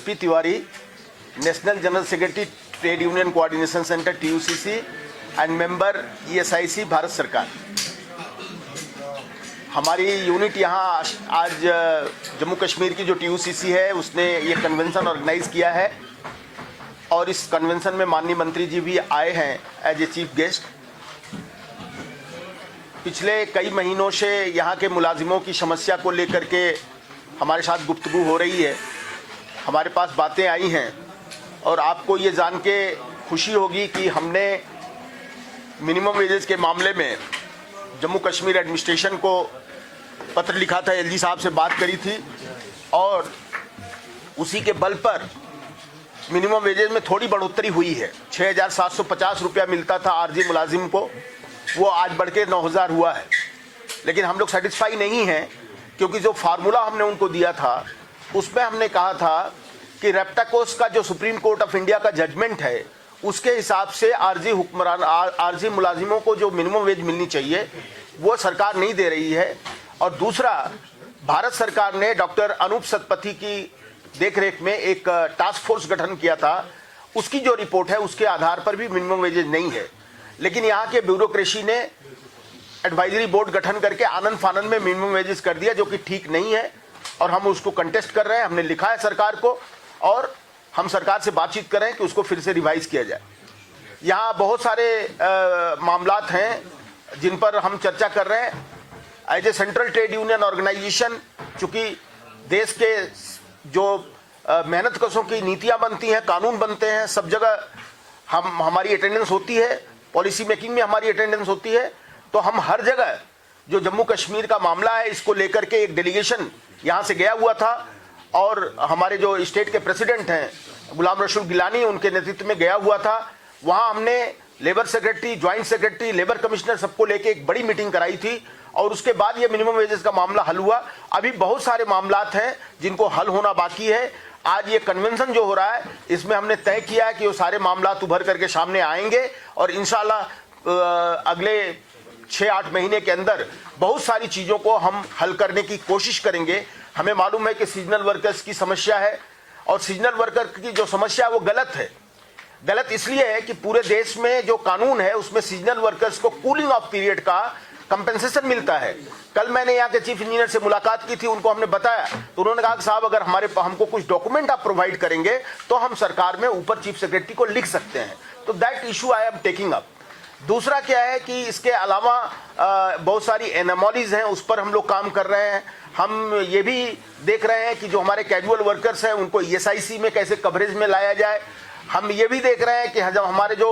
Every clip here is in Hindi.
SP Tiwari, national general secretary trade union coordination centre TUCC and member ESIC Bharat सरकार। हमारी यूनिट यहाँ आज जम्मू कश्मीर की जो TUCC है उसने ये कन्वेंशन ऑर्गेनाइज किया है और इस कन्वेंशन में माननीय मंत्री जी भी आए हैं एज ए चीफ गेस्ट। पिछले कई महीनों से यहाँ के मुलाजिमों की समस्या को लेकर के हमारे साथ गुफ्तगू हो रही है, हमारे पास बातें आई हैं और आपको ये जान के खुशी होगी कि हमने मिनिमम वेजेस के मामले में जम्मू कश्मीर एडमिनिस्ट्रेशन को पत्र लिखा था, LG साहब से बात करी थी और उसी के बल पर मिनिमम वेजेस में थोड़ी बढ़ोतरी हुई है। 6,750 रुपया मिलता था आरजी मुलाजिम को, वो आज बढ़ के 9,000 हुआ है। लेकिन हम लोग सेटिस्फाई नहीं हैं क्योंकि जो फार्मूला हमने उनको दिया था उसमें हमने कहा था कि रेप्टाकोस का जो सुप्रीम कोर्ट ऑफ इंडिया का जजमेंट है उसके हिसाब से आरजी मुलाजिमों को जो मिनिमम वेज मिलनी चाहिए वो सरकार नहीं दे रही है। और दूसरा, भारत सरकार ने डॉक्टर अनूप सतपथी की देखरेख में एक टास्क फोर्स गठन किया था, उसकी जो रिपोर्ट है उसके आधार पर भी मिनिमम वेजेज नहीं है। लेकिन यहाँ के ब्यूरोक्रेसी ने एडवाइजरी बोर्ड गठन करके आनंद फानंद में मिनिमम वेजेस कर दिया, जो कि ठीक नहीं है और हम उसको कंटेस्ट कर रहे हैं। हमने लिखा है सरकार को और हम सरकार से बातचीत कर रहे हैं कि उसको फिर से रिवाइज किया जाए। यहाँ बहुत सारे मामलात हैं जिन पर हम चर्चा कर रहे हैं। As a central trade union organisation, चूंकि देश के जो मेहनत कशों की नीतियां बनती हैं, कानून बनते हैं, सब जगह हमारी अटेंडेंस होती है, पॉलिसी मेकिंग में हमारी अटेंडेंस होती है, तो हम हर जगह जो जम्मू कश्मीर का मामला है इसको लेकर के एक डेलीगेशन यहाँ से गया हुआ था और हमारे जो स्टेट के प्रेसिडेंट हैं गुलाम रसूल गिलानी, उनके नेतृत्व में गया हुआ था। वहाँ हमने labour secretary, joint secretary, labour commissioner सबको लेके एक बड़ी मीटिंग कराई थी और उसके बाद ये मिनिमम वेजेस का मामला हल हुआ। अभी बहुत सारे मामलात हैं जिनको हल होना बाकी है। आज ये कन्वेंशन जो हो रहा है इसमें हमने तय किया है कि वो सारे मामलात उभर करके सामने आएंगे और इंशाल्लाह अगले 6-8 महीने के अंदर बहुत सारी चीज़ों को हम हल करने की कोशिश करेंगे। हमें मालूम है कि सीजनल वर्कर्स की समस्या है और सीजनल वर्कर की जो समस्या है वो गलत है। गलत इसलिए है कि पूरे देश में जो कानून है उसमें सीजनल वर्कर्स को कूलिंग ऑफ पीरियड का कंपेंसेशन मिलता है। कल मैंने यहाँ के चीफ इंजीनियर से मुलाकात की थी, उनको हमने बताया तो उन्होंने कहा कि साहब अगर हमको कुछ डॉक्यूमेंट आप प्रोवाइड करेंगे तो हम सरकार में ऊपर चीफ सेक्रेटरी को लिख सकते हैं। तो that issue I am taking up. दूसरा क्या है कि इसके अलावा बहुत सारी एनोमलीज हैं, उस पर हम लोग काम कर रहे हैं। हम ये भी देख रहे हैं कि जो हमारे कैजुअल वर्कर्स हैं उनको ESIC में कैसे कवरेज में लाया जाए। हम ये भी देख रहे हैं कि जब हमारे जो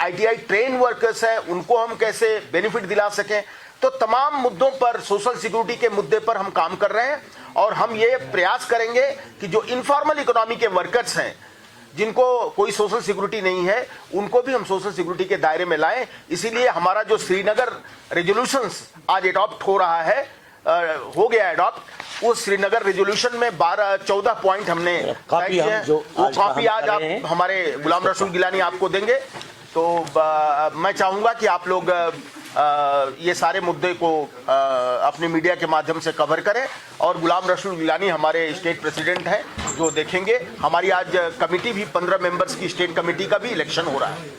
ITI ट्रेन वर्कर्स हैं उनको हम कैसे बेनिफिट दिला सकें। तो तमाम मुद्दों पर, सोशल सिक्योरिटी के मुद्दे पर हम काम कर रहे हैं और हम ये प्रयास करेंगे कि जो इनफॉर्मल इकोनॉमी के वर्कर्स हैं जिनको कोई सोशल सिक्योरिटी नहीं है उनको भी हम सोशल सिक्योरिटी के दायरे में लाएं। इसीलिए हमारा जो श्रीनगर रेजोल्यूशंस आज एडॉप्ट हो रहा है, हो गया एडॉप्ट, उस श्रीनगर रेजोल्यूशन में 14 पॉइंट हमने तय किए हैं। वो कॉपी आज आप हमारे गुलाम रसूल गिलानी आपको देंगे। तो मैं चाहूँगा कि आप लोग ये सारे मुद्दे को अपने मीडिया के माध्यम से कवर करें और गुलाम रसूल गिलानी हमारे स्टेट प्रेसिडेंट हैं जो देखेंगे। हमारी आज कमेटी भी 15 मेंबर्स की स्टेट कमेटी का भी इलेक्शन हो रहा है।